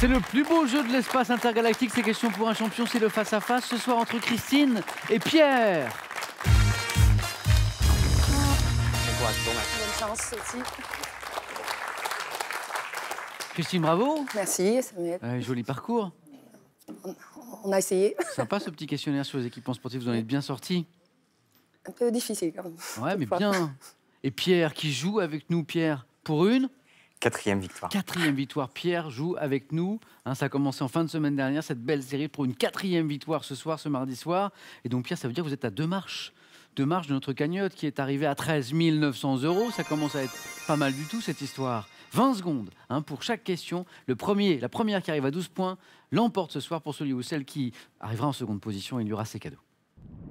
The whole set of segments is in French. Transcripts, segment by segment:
C'est le plus beau jeu de l'espace intergalactique. C'est question pour un champion, c'est le face-à-face. Ce soir entre Christine et Pierre. Bonne chance aussi. Christine, bravo. Merci, Samuel. Joli parcours. On a essayé. Sympa ce petit questionnaire sur les équipements sportifs. Vous en êtes bien sorti. Un peu difficile quand même. Ouais, mais bien. Et Pierre qui joue avec nous, Pierre, pour une 4e victoire. 4e victoire. Pierre joue avec nous. Hein, ça a commencé en fin de semaine dernière, cette belle série pour une 4e victoire ce soir, ce mardi soir. Et donc, Pierre, ça veut dire que vous êtes à 2 marches. 2 marches de notre cagnotte qui est arrivée à 13 900 €. Ça commence à être pas mal du tout, cette histoire. 20 secondes hein, pour chaque question. La première qui arrive à 12 points l'emporte ce soir pour celui ou celle qui arrivera en seconde position. Il y aura ses cadeaux.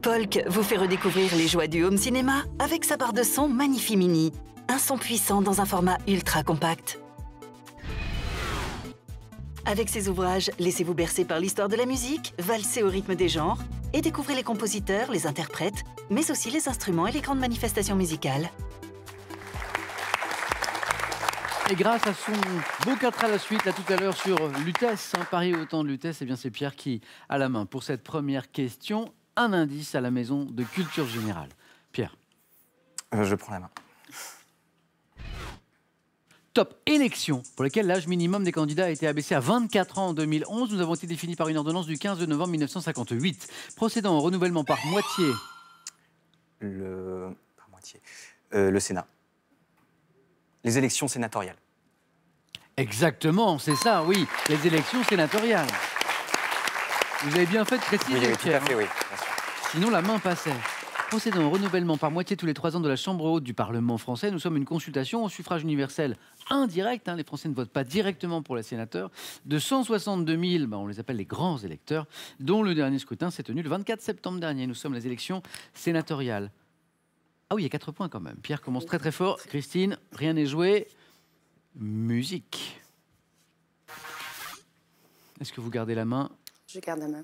Polk vous fait redécouvrir les joies du home cinéma avec sa barre de son Magnifi Mini. Un son puissant dans un format ultra compact. Avec ses ouvrages, laissez-vous bercer par l'histoire de la musique, valsez au rythme des genres et découvrez les compositeurs, les interprètes, mais aussi les instruments et les grandes manifestations musicales. Et grâce à son beau 4 à la suite, là tout à l'heure sur Lutèce, Paris au temps de Lutèce, eh bien c'est Pierre qui a la main pour cette première question. Un indice à la maison de culture générale. Pierre. Je prends la main. Top élection, pour laquelle l'âge minimum des candidats a été abaissé à 24 ans en 2011. Nous avons été définis par une ordonnance du 15 novembre 1958, procédant au renouvellement par moitié. Le Sénat. Les élections sénatoriales. Exactement, c'est ça, oui, les élections sénatoriales. Vous avez bien fait de préciser, Oui, Pierre. tout à fait, oui. Bien sûr. Sinon, la main passait. Procédant au renouvellement par moitié tous les 3 ans de la Chambre haute du Parlement français, nous sommes une consultation au suffrage universel indirect. Les Français ne votent pas directement pour les sénateurs. De 162 000, on les appelle les grands électeurs, dont le dernier scrutin s'est tenu le 24 septembre dernier. Nous sommes les élections sénatoriales. Ah oui, il y a 4 points quand même. Pierre commence très très fort. Christine, rien n'est joué. Musique. Est-ce que vous gardez la main? Je garde la main.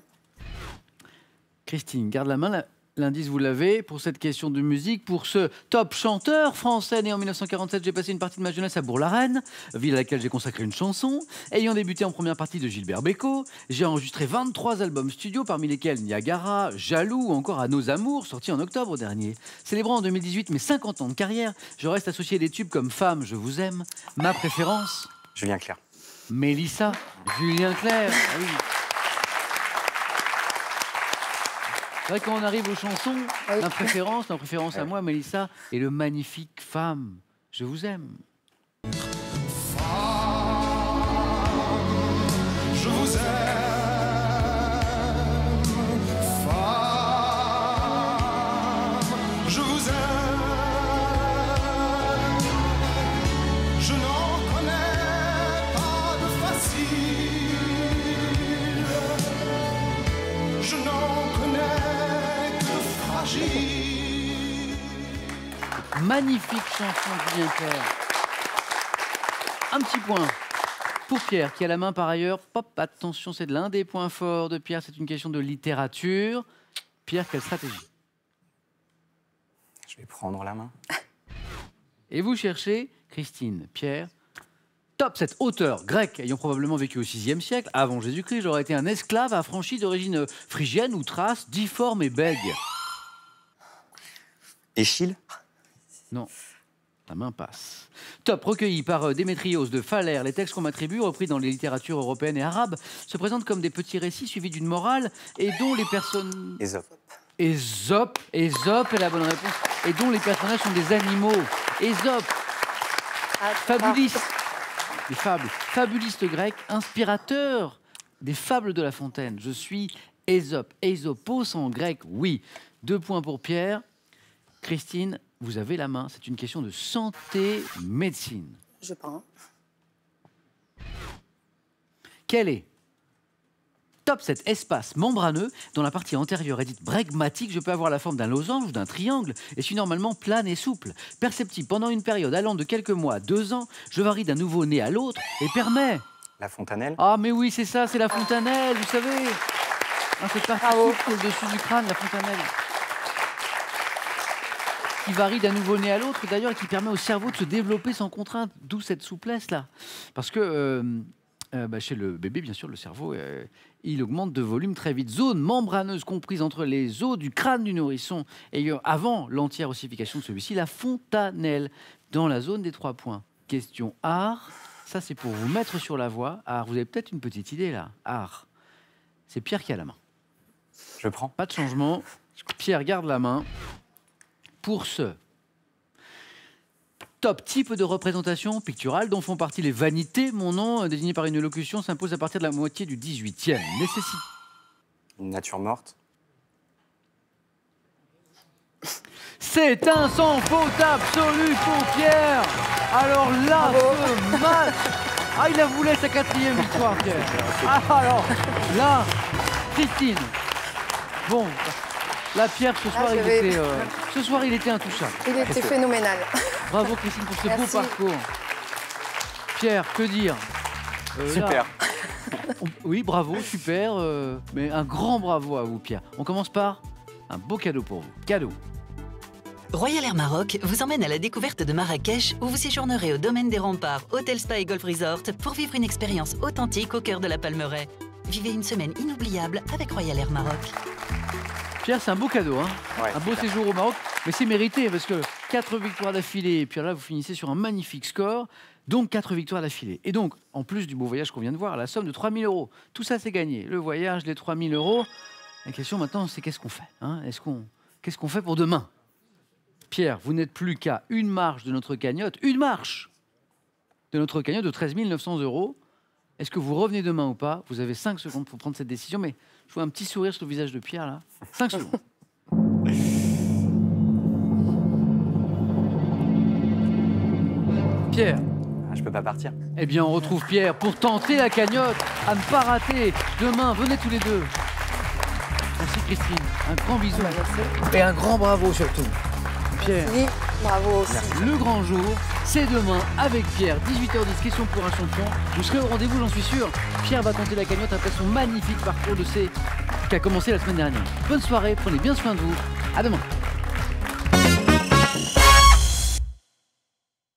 Christine, garde la main. L'indice, vous l'avez pour cette question de musique. Pour ce top chanteur français né en 1947, j'ai passé une partie de ma jeunesse à Bourg-la-Reine, ville à laquelle j'ai consacré une chanson. Ayant débuté en première partie de Gilbert Bécaud, j'ai enregistré 23 albums studio, parmi lesquels Niagara, Jaloux ou encore À nos amours, sorti en octobre dernier. Célébrant en 2018 mes 50 ans de carrière, je reste associé à des tubes comme Femme, je vous aime, Ma préférence, Julien Clerc. Mélissa, Julien Clerc. Ah oui. C'est vrai, quand on arrive aux chansons, Oui. ma préférence à moi, Mélissa, et le magnifique Femme, je vous aime. Je vous aime, femme, je vous aime. Je n'en connais pas de facile, je n'en connais que de fragile. Magnifique chanson de Julien Clerc. Un petit point pour Pierre, qui a la main par ailleurs. Pop, attention, c'est de l'un des points forts de Pierre. C'est une question de littérature. Pierre, quelle stratégie? Je vais prendre la main. Et vous cherchez, Christine, Pierre. Top, cet auteur grec ayant probablement vécu au VIe siècle, avant Jésus-Christ, j'aurais été un esclave affranchi d'origine phrygienne ou thrace, difforme et bègue. Échille. Non, la main passe. Top, recueilli par Démétrios de Phalère, les textes qu'on m'attribue, repris dans les littératures européennes et arabes, se présentent comme des petits récits suivis d'une morale et dont les personnes... Ésope. Ésope est la bonne réponse. Et dont les personnages sont des animaux. Ésope, fabuliste. Des fables. Fabuliste grec, inspirateur des fables de La Fontaine. Je suis Ésope. Ésopos en grec, oui. 2 points pour Pierre. Christine, vous avez la main. C'est une question de santé, médecine. Je prends. Quel est top cet espace membraneux dont la partie antérieure est dite bregmatique? Je peux avoir la forme d'un losange ou d'un triangle et suis normalement plane et souple. Perceptible pendant une période allant de quelques mois à 2 ans, je varie d'un nouveau-né à l'autre et permet... La fontanelle. Ah mais oui, c'est ça, c'est la fontanelle, vous savez. Cette partie souple au-dessus du crâne, la fontanelle. Qui varie d'un nouveau-né à l'autre, d'ailleurs, et qui permet au cerveau de se développer sans contrainte, d'où cette souplesse-là. Parce que Chez le bébé, bien sûr, le cerveau, il augmente de volume très vite. Zone membraneuse comprise entre les os du crâne du nourrisson et avant l'entière ossification de celui-ci, la fontanelle, dans la zone des 3 points. Question art, ça c'est pour vous mettre sur la voie. Art, vous avez peut-être une petite idée là. Art, c'est Pierre qui a la main. Je prends. Pas de changement. Pierre garde la main. Pour ce top type de représentation picturale dont font partie les vanités, mon nom, désigné par une locution, s'impose à partir de la moitié du 18e. Nécessite. Une nature morte. C'est un sans faute absolue pour Pierre. Alors là, ce match. Ah, il a voulu sa 4e victoire, Pierre. Ah, alors là, Christine. Bon, là, Pierre, ce soir, il était intouchable. Il était phénoménal. Bravo, Christine, pour ce beau Merci. parcours. Pierre, que dire Super. Oui, bravo, super. Mais un grand bravo à vous, Pierre. On commence par un beau cadeau pour vous. Cadeau. Royal Air Maroc vous emmène à la découverte de Marrakech où vous séjournerez au domaine des remparts, Hôtel Spa et Golf Resort pour vivre une expérience authentique au cœur de la Palmeraie. Vivez une semaine inoubliable avec Royal Air Maroc. Pierre, c'est un beau cadeau, hein. Ouais, Un beau super. séjour au Maroc, mais c'est mérité parce que 4 victoires d'affilée, et puis là, vous finissez sur un magnifique score, donc 4 victoires d'affilée. Et donc, en plus du beau voyage qu'on vient de voir, la somme de 3 000 €. Tout ça, c'est gagné. Le voyage, les 3 000 €. La question maintenant, c'est qu'est-ce qu'on fait, hein? Qu'est-ce qu'on fait pour demain? Pierre, vous n'êtes plus qu'à une marche de notre cagnotte, une marche de notre cagnotte de 13 900 €. Est-ce que vous revenez demain ou pas? Vous avez 5 secondes pour prendre cette décision, mais je vois un petit sourire sur le visage de Pierre, là. 5 secondes. Pierre, Ah, je peux pas partir. eh bien, on retrouve Pierre pour tenter la cagnotte, à ne pas rater. Demain, venez tous les deux. Merci Christine, un grand bisou. Et un grand bravo surtout. Pierre, Oui, bravo aussi. le grand jour, c'est demain avec Pierre, 18h10, question pour un champion. Vous serez au rendez-vous, j'en suis sûr. Pierre va tenter la cagnotte après son magnifique parcours de C qui a commencé la semaine dernière. Bonne soirée, prenez bien soin de vous. À demain.